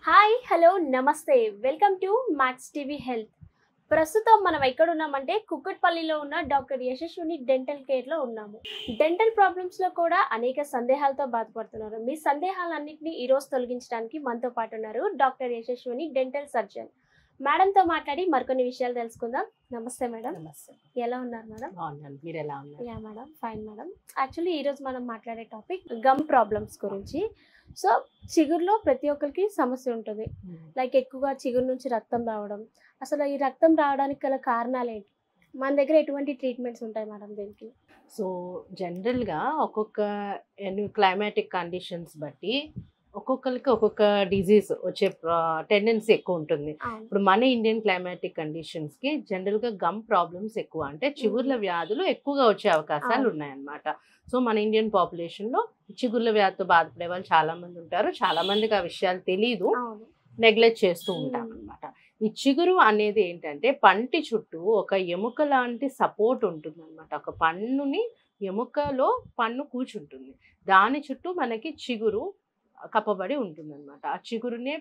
Hi hello నమస్తే welcome to max TV health. ప్రస్తుతం మనం ఎక్కడ ఉన్నామంటే కుక్కట్పల్లిలో ఉన్న డాక్టర్ యశస్విని డెంటల్ కేర్లో ఉన్నాము. డెంటల్ ప్రాబ్లమ్స్లో కూడా అనేక సందేహాలతో బాధపడుతున్నారు. మీ సందేహాలన్నింటినీ ఈరోజు తొలగించడానికి మనతో పాటు ఉన్నారు డాక్టర్ యశస్విని డెంటల్ సర్జన్. మేడంతో మాట్లాడి మరికొన్ని విషయాలు తెలుసుకుందాం. నమస్తే మేడం. నమస్తే. ఎలా ఉన్నారు మేడం? బాగున్నాను. మీరు ఎలా ఉన్నారు? Yeah madam, fine madam. Actually ఈరోజు మనం మాట్లాడే టాపిక్ గమ్ ప్రాబ్లమ్స్ గురించి. సో చిగురులో ప్రతి ఒక్కరికి సమస్య ఉంటుంది. లైక్ ఎక్కువగా చిగురు నుంచి రక్తం రావడం. అసలు ఈ రక్తం రావడానికి గల కారణాలు ఏంటి? మన దగ్గర ఎటువంటి ట్రీట్మెంట్స్ ఉంటాయి మేడం దీనికి? సో జనరల్గా ఒక్కొక్క క్లైమాటిక్ కండిషన్స్ బట్టి ఒక్కొక్కరికి ఒక్కొక్క డిజీజ్ వచ్చే టెండెన్సీ ఎక్కువ ఉంటుంది. ఇప్పుడు మన ఇండియన్ క్లైమాటిక్ కండిషన్స్కి జనరల్గా గమ్ ప్రాబ్లమ్స్ ఎక్కువ, అంటే చిగుర్ల వ్యాధులు ఎక్కువగా వచ్చే అవకాశాలు ఉన్నాయన్నమాట. సో మన ఇండియన్ పాపులేషన్లో చిగుర్ల వ్యాధితో బాధపడే వాళ్ళు చాలా మంది ఉంటారు. చాలా మందికి ఆ విషయాలు తెలీదు, నెగ్లెక్ట్ చేస్తూ ఉంటాం అనమాట. ఈ చిగురు అనేది ఏంటంటే పంటి చుట్టూ ఒక ఎముక లాంటి సపోర్ట్ ఉంటుంది అనమాట. ఒక పన్నుని ఎముకలో పన్ను కూర్చుంటుంది, దాని చుట్టూ మనకి చిగురు కప్పబడి ఉంటుంది అనమాట. ఆ చిగురునే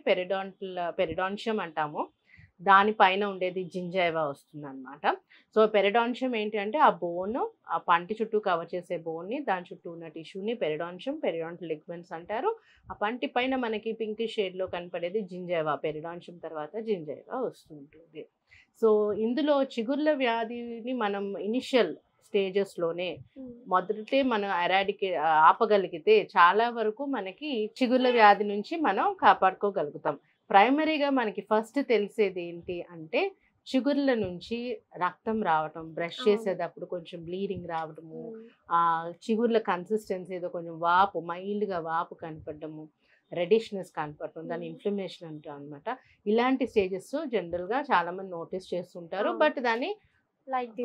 పెరిడాన్షియం అంటాము. దానిపైన ఉండేది జింజైవా వస్తుంది అనమాట. సో పెరిడాన్షియం ఏంటి అంటే ఆ బోన్, ఆ పంటి చుట్టూ కవర్ చేసే బోన్ని, దాని చుట్టూ ఉన్న టిష్యూని పెరిడాంటల్ లిగ్మెంట్స్ అంటారు. ఆ పంటి పైన మనకి పింక్ షేడ్లో కనపడేది జింజైవా. పెరిడాన్షియం తర్వాత జింజైవా వస్తుంటుంది. సో ఇందులో చిగుర్ల వ్యాధిని మనం ఇనిషియల్ స్టేజెస్లోనే మొదటే మనం ఆపగలిగితే చాలా వరకు మనకి చిగుర్ల వ్యాధి నుంచి మనం కాపాడుకోగలుగుతాం. ప్రైమరీగా మనకి ఫస్ట్ తెలిసేది ఏంటి అంటే చిగుర్ల నుంచి రక్తం రావటం, బ్రష్ చేసేటప్పుడు కొంచెం బ్లీడింగ్ రావడము, ఆ చిగుర్ల కన్సిస్టెన్సీ ఏదో కొంచెం వాపు, మైల్డ్గా వాపు కనపడము, రెడిష్నెస్ కనపడటం, దాని ఇన్ఫ్లమేషన్ అంటాం అనమాట. ఇలాంటి స్టేజెస్ జనరల్గా చాలామంది నోటీస్ చేస్తుంటారు, బట్ దాన్ని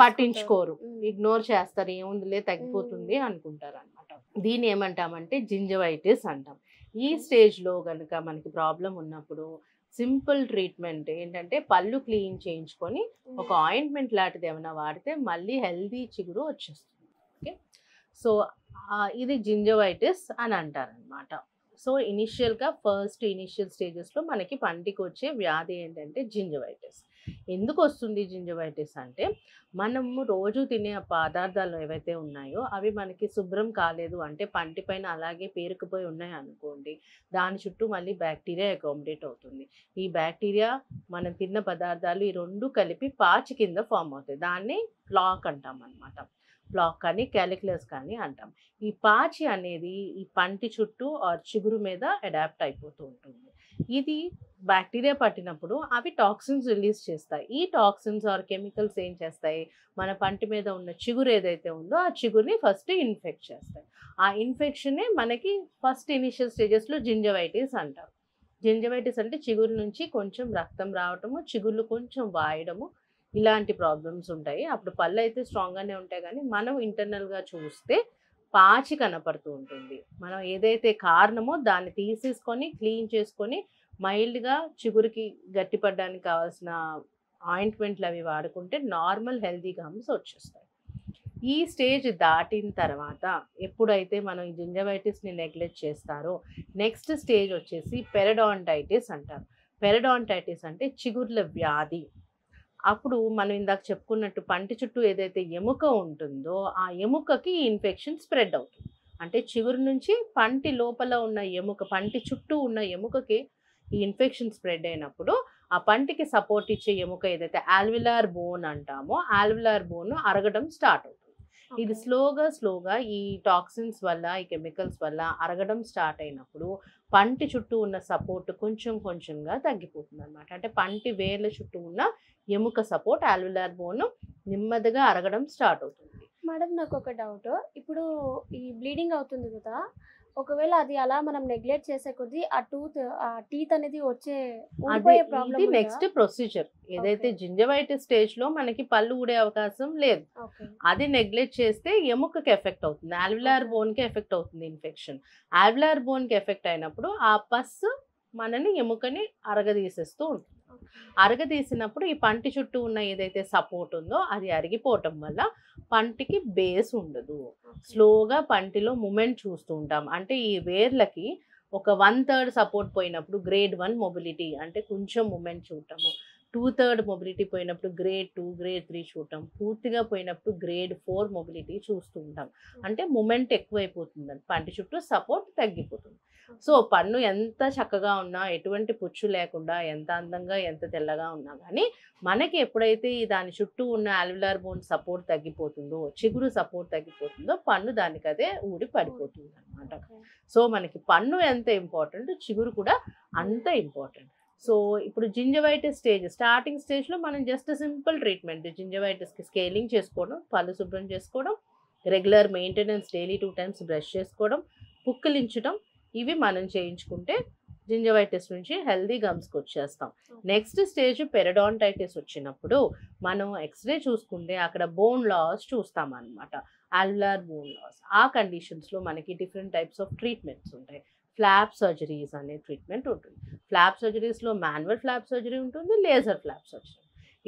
పట్టించుకోరు, ఇగ్నోర్ చేస్తారు, ఏముందిలే తగ్గిపోతుంది అనుకుంటారు అనమాట. దీన్ని ఏమంటామంటే జింజవైటిస్ అంటాం. ఈ స్టేజ్లో కనుక మనకి ప్రాబ్లం ఉన్నప్పుడు సింపుల్ ట్రీట్మెంట్ ఏంటంటే పళ్ళు క్లీన్ చేయించుకొని ఒక ఆయింట్మెంట్ లాంటిది ఏమైనా వాడితే మళ్ళీ హెల్దీ చిగురు వచ్చేస్తుంది. ఓకే, సో ఇది జింజవైటిస్ అని అంటారనమాట. సో ఇనిషియల్గా ఇనిషియల్ స్టేజెస్లో మనకి పంటికి వచ్చే వ్యాధి ఏంటంటే జింజవైటిస్. ఎందుకు వస్తుంది జింజవైటిస్ అంటే మనము రోజు తినే పదార్థాలు ఏవైతే ఉన్నాయో అవి మనకి శుభ్రం కాలేదు అంటే పంటి పైన అలాగే పేరుకుపోయి ఉన్నాయి అనుకోండి, దాని చుట్టూ మళ్ళీ బ్యాక్టీరియా అకామిడేట్ అవుతుంది. ఈ బ్యాక్టీరియా మనం తిన్న పదార్థాలు ఈ రెండు కలిపి పాచి కింద ఫామ్ అవుతాయి. దాన్ని ప్లాక్ అంటాం అనమాట. ప్లాక్ కానీ క్యాలిక్యులస్ కానీ అంటాం. ఈ పాచి అనేది ఈ పంటి చుట్టూ చిగురు మీద అడాప్ట్ అయిపోతూ ఉంటుంది. ఇది బ్యాక్టీరియా పట్టినప్పుడు అవి టాక్సిన్స్ రిలీజ్ చేస్తాయి. ఈ టాక్సిన్స్ ఆర్ కెమికల్స్ ఏం చేస్తాయి, మన పంటి మీద ఉన్న చిగురు ఏదైతే ఉందో ఆ చిగురుని ఫస్ట్ ఇన్ఫెక్ట్ చేస్తాయి. ఆ ఇన్ఫెక్షనే మనకి ఫస్ట్ ఇనిషియల్ స్టేజెస్లో జింజవైటిస్ అంటారు. జింజవైటిస్ అంటే చిగురు నుంచి కొంచెం రక్తం రావటము, చిగుర్లు కొంచెం వాయడము, ఇలాంటి ప్రాబ్లమ్స్ ఉంటాయి. అప్పుడు పళ్ళు అయితే స్ట్రాంగ్గానే ఉంటాయి, కానీ మనం ఇంటర్నల్గా చూస్తే పాచి కనపడుతూ ఉంటుంది. మనం ఏదైతే కారణమో దాన్ని తీసేసుకొని క్లీన్ చేసుకొని మైల్డ్గా చిగురికి గట్టిపడడానికి కావాల్సిన ఆయింట్మెంట్లు అవి వాడుకుంటే నార్మల్ హెల్దీ గమ్స్ వచ్చేస్తాయి. ఈ స్టేజ్ దాటిన తర్వాత ఎప్పుడైతే మనం ఈ జింజవైటిస్ని నెగ్లెక్ట్ చేస్తారో నెక్స్ట్ స్టేజ్ వచ్చేసి పెరిడాంటైటిస్ అంటారు. పెరిడాంటైటిస్ అంటే చిగుర్ల వ్యాధి. అప్పుడు మనం ఇందాక చెప్పుకున్నట్టు పంటి చుట్టూ ఏదైతే ఎముక ఉంటుందో ఆ ఎముకకి ఈ ఇన్ఫెక్షన్ స్ప్రెడ్ అవుతుంది. అంటే చిగురు నుంచి పంటి లోపల ఉన్న ఎముక, పంటి చుట్టూ ఉన్న ఎముకకి ఈ ఇన్ఫెక్షన్ స్ప్రెడ్ అయినప్పుడు ఆ పంటికి సపోర్ట్ ఇచ్చే ఎముక ఏదైతే ఆల్విలార్ బోన్ అంటామో ఆల్విలార్ బోన్ అరగడం స్టార్ట్ అవుతుంది. ఇది స్లోగా ఈ టాక్సిన్స్ వల్ల, ఈ కెమికల్స్ వల్ల అరగడం స్టార్ట్ అయినప్పుడు పంటి చుట్టూ ఉన్న సపోర్ట్ కొంచెంగా తగ్గిపోతుంది అనమాట. అంటే పంటి వేర్ల చుట్టూ ఉన్న ఎముక సపోర్ట్ ఆల్విలార్ బోన్ నెమ్మదిగా అరగడం స్టార్ట్ అవుతుంది. మేడం నాకు ఒక డౌట్, ఇప్పుడు ఈ బ్లీడింగ్ అవుతుంది కదా, ఒకవేళ అది అలా మనం నెగ్లెక్ట్ చేసే కొద్దీ ఆ టీత్ అనేది ఇది నెక్స్ట్ ప్రొసీజర్. ఏదైతే జింజవైటిస్ స్టేజ్లో మనకి పళ్ళు ఊడే అవకాశం లేదు, అది నెగ్లెక్ట్ చేస్తే ఎముకకి ఎఫెక్ట్ అవుతుంది, ఆల్విలార్ బోన్కి ఎఫెక్ట్ అవుతుంది ఇన్ఫెక్షన్. ఆల్విలార్ బోన్కి ఎఫెక్ట్ అయినప్పుడు ఆ పస్ మనని ఎముకని అరగదీసేస్తూ ఉంటుంది. అరగదీసినప్పుడు ఈ పంటి చుట్టూ ఉన్న ఏదైతే సపోర్ట్ ఉందో అది అరిగిపోవటం వల్ల పంటికి బేస్ ఉండదు. స్లోగా పంటిలో మూమెంట్ చూస్తూ ఉంటాం. అంటే ఈ వేర్లకి ఒక 1/3 సపోర్ట్ పోయినప్పుడు గ్రేడ్ 1 మొబిలిటీ అంటే కొంచెం మూమెంట్ చూడటము, 2/3 మొబిలిటీ పోయినప్పుడు గ్రేడ్ 2 గ్రేడ్ 3 చూడటం, పూర్తిగా పోయినప్పుడు గ్రేడ్ 4 మొబిలిటీ చూస్తూ ఉంటాం. అంటే మూమెంట్ ఎక్కువైపోతుందని పంటి చుట్టూ సపోర్ట్ తగ్గిపోతుంది. సో పన్ను ఎంత చక్కగా ఉన్నా, ఎటువంటి పుచ్చు లేకుండా, ఎంత అందంగా ఎంత తెల్లగా ఉన్నా కానీ మనకి ఎప్పుడైతే దాని చుట్టూ ఉన్న ఆల్విలార్ బోన్ సపోర్ట్ తగ్గిపోతుందో, చిగురు సపోర్ట్ తగ్గిపోతుందో పన్ను దానికి అదే ఊడి పడిపోతుంది అనమాట. సో మనకి పన్ను ఎంత ఇంపార్టెంట్, చిగురు కూడా అంత ఇంపార్టెంట్. సో ఇప్పుడు జింజవైటిస్ స్టార్టింగ్ స్టేజ్లో మనం జస్ట్ సింపుల్ ట్రీట్మెంట్, జింజవైటిస్కి స్కేలింగ్ చేసుకోవడం, పళ్ళు శుభ్రం చేసుకోవడం, regular maintenance, daily 2 times brush చేసుకోవడం, పుక్కిలించడం, ఇవి మనం చేయించుకుంటే జింజవైటిస్ నుంచి హెల్దీ గమ్స్కి వచ్చేస్తాం. నెక్స్ట్ స్టేజ్ పెరడాంటైటిస్ వచ్చినప్పుడు మనం ఎక్స్రే చూసుకుంటే అక్కడ బోన్ లాస్ చూస్తాం అనమాట, ఆల్విలార్ బోన్ లాస్. ఆ కండిషన్స్లో మనకి డిఫరెంట్ టైప్స్ ఆఫ్ ట్రీట్మెంట్స్ ఉంటాయి. ఫ్లాప్ సర్జరీస్ అనే ట్రీట్మెంట్ ఉంటుంది. ఫ్లాప్ సర్జరీస్లో మాన్యువల్ ఫ్లాప్ సర్జరీ ఉంటుంది, లేజర్ ఫ్లాప్ సర్జరీ.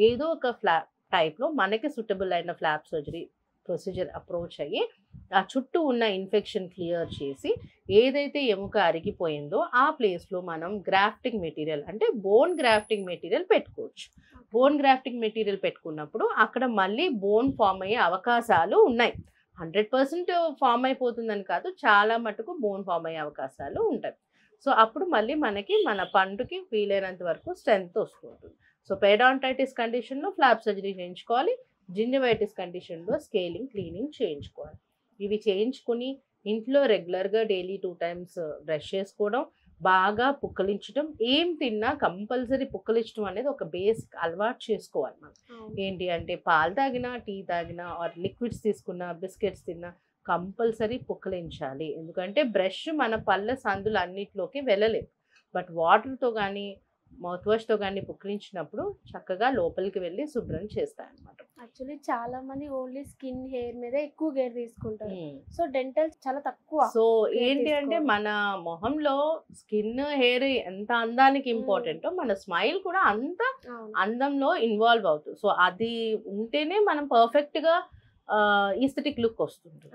ఏదో ఒక ఫ్లాప్ టైప్లో మనకి సూటబుల్ అయిన ఫ్లాప్ సర్జరీ ప్రొసీజర్ అప్రోచ్ అయ్యి ఆ చుట్టూ ఉన్న ఇన్ఫెక్షన్ క్లియర్ చేసి ఏదైతే ఎముక అరిగిపోయిందో ఆ ప్లేస్లో మనం గ్రాఫ్టింగ్ మెటీరియల్ అంటే బోన్ గ్రాఫ్టింగ్ మెటీరియల్ పెట్టుకోవచ్చు. బోన్ గ్రాఫ్టింగ్ మెటీరియల్ పెట్టుకున్నప్పుడు అక్కడ మళ్ళీ బోన్ ఫామ్ అయ్యే అవకాశాలు ఉన్నాయి. 100% ఫామ్ అయిపోతుందని కాదు, చాలా మటుకు బోన్ ఫామ్ అయ్యే అవకాశాలు ఉంటాయి. సో అప్పుడు మళ్ళీ మనకి మన పండుకి వీలైనంత వరకు స్ట్రెంగ్త్ వస్తుంటుంది. సో పెరడాంటైటిస్ కండిషన్లో ఫ్లాప్ సర్జరీ చేయించుకోవాలి, జింజవైటిస్ కండిషన్లో స్కేలింగ్, క్లీనింగ్ చేయించుకోవాలి. ఇవి చేయించుకొని ఇంట్లో రెగ్యులర్గా డైలీ 2 times బ్రష్ చేసుకోవడం, బాగా పుక్కలించడం, ఏం తిన్నా కంపల్సరీ పుక్కలించడం అనేది ఒక బేసిక్ అలవాటు చేసుకోవాలి మనం. ఏంటి అంటే పాలు తాగినా, టీ తాగినా, ఆర్ లిక్విడ్స్ తీసుకున్నా, బిస్కెట్స్ తిన్నా కంపల్సరీ పుక్కలించాలి. ఎందుకంటే బ్రష్ మన పళ్ళ సందులు అన్నిటిలోకి వెళ్ళలేదు. బట్ వాటర్తో కానీ మౌత్ వాష్తో కానీ పుక్కలించినప్పుడు చక్కగా లోపలికి వెళ్ళి శుభ్రం చేస్తాయి అన్నమాట. యాక్చువల్లీ చాలా మంది ఓన్లీ స్కిన్, హెయిర్ మీద ఎక్కువ కేర్ తీసుకుంటారు. సో డెంటల్ చాలా తక్కువ. సో ఏంటి అంటే మన మొహంలో స్కిన్, హెయిర్ ఎంత అందానికి ఇంపార్టెంటో మన స్మైల్ కూడా అంత అందంలో ఇన్వాల్వ్ అవుతుంది. సో అది ఉంటేనే మనం పర్ఫెక్ట్గా ఈస్థెటిక్ లుక్ వస్తుంది.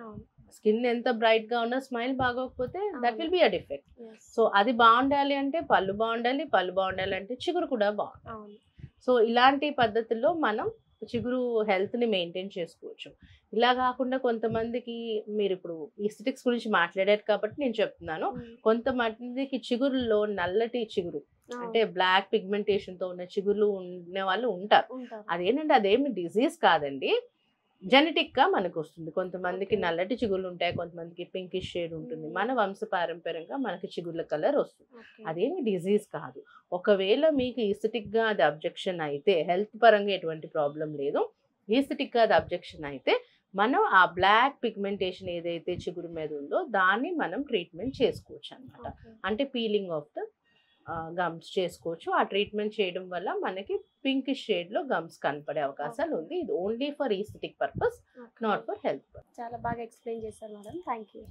స్కిన్ ఎంత బ్రైట్గా ఉన్నా స్మైల్ బాగోకపోతే that will be a defect. So అది బాగుండాలి అంటే పళ్ళు బాగుండాలి, పళ్ళు బాగుండాలి అంటే చిగురు కూడా బాగుండాలి. సో ఇలాంటి పద్ధతుల్లో మనం చిగురు హెల్త్ని మెయింటైన్ చేసుకోవచ్చు. ఇలా కాకుండా కొంతమందికి, మీరు ఇప్పుడు ఈస్థెటిక్స్ గురించి మాట్లాడారు కాబట్టి నేను చెప్తున్నాను, కొంతమందికి చిగురులో నల్లటి చిగురు అంటే బ్లాక్ పిగ్మెంటేషన్తో ఉన్న చిగురు ఉన్న వాళ్ళు ఉంటారు. అదేంటంటే అదేమి డిజీజ్ కాదండి, జెనెటిక్గా మనకు వస్తుంది. కొంతమందికి నల్లటి చిగుళ్ళు ఉంటాయి, కొంతమందికి పింకిష్ షేడ్ ఉంటుంది. మన వంశపారంపర్యంగా మనకి చిగుళ్ళ కలర్ వస్తుంది. అదేమి డిజీజ్ కాదు. ఒకవేళ మీకు ఈస్థెటిక్గా అది అబ్జెక్షన్ అయితే, హెల్త్ పరంగా ఎటువంటి ప్రాబ్లం లేదు, ఈస్థెటిక్గా అది అబ్జెక్షన్ అయితే మనం ఆ బ్లాక్ పిగ్మెంటేషన్ ఏదైతే చిగురు మీద ఉందో దాన్ని మనం ట్రీట్మెంట్ చేసుకోవచ్చు అనమాట. అంటే పీలింగ్ ఆఫ్ ద గమ్స్ చేసుకోవచ్చు. ఆ ట్రీట్మెంట్ చేయడం వల్ల మనకి పింకిష్ షేడ్లో గమ్స్ కనపడే అవకాశాలు ఉంది. ఇది only for aesthetic purpose, not for health purpose. చాలా బాగా ఎక్స్ప్లెయిన్ చేశారు మేడం. Thank you.